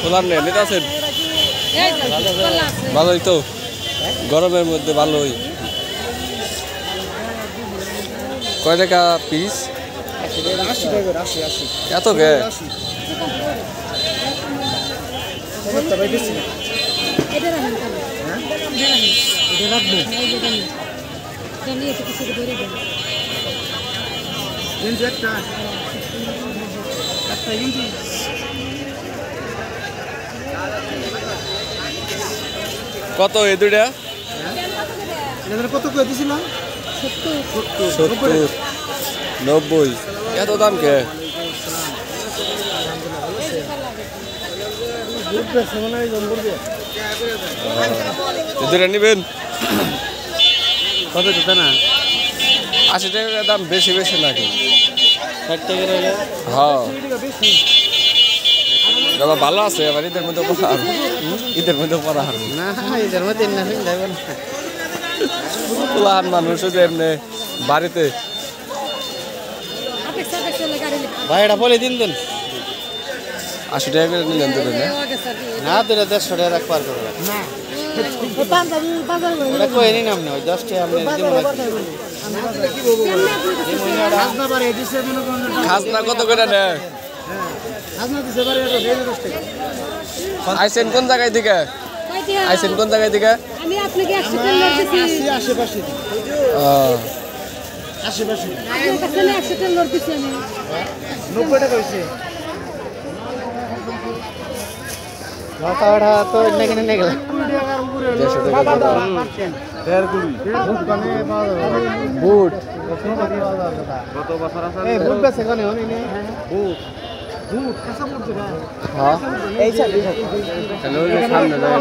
খোলার নেই নিতে আছেন ভালোই তো গরমের মধ্যে ভালোই কয় টাকা পিস 80 টাকা 80 এত গে কত এই দুইটা কত করে দিছিলাম 70 90 এত দাম কে দুইটা নিবেন কত দিতে না 80 টাকা দাম বেশি বেশি নাকি 60 টাকা রইলে হ্যাঁ বাবা ভালো আছে এবার ঈদের মধ্যে পড়া ঈদের মধ্যে পড়া হারবো না এদের মধ্যে না যাবেন পোলাহান মানুষ যে এমনি বাড়িতে ভাই এটা বলে দিন দেন 80 টাকা করে নিলেন দেবেন না তো 150 টাকা রাখ পার করবে না এটা কই নি নাম না 10 টাকা আপনি খাজনা কত করে নেয় আইসেন কোন জায়গায় থেকে আইসেন কোন জায়গায় থেকে আমি আপনাকে 100 টাকা নোট দিছি আশেপাশে আশেপাশে আপনার কাছে না 100 টাকা নোট দিছি আমি 90 টাকা হইছে লতাড়া তো এনে কিনে নিয়ে গেল 150 টাকা বুট কত বছর আছে এই বুট বেছে কোনে হনি নে বুট বুট কাঁচা বুট হ্যাঁ এই সাইড হ্যালো সামনে যায়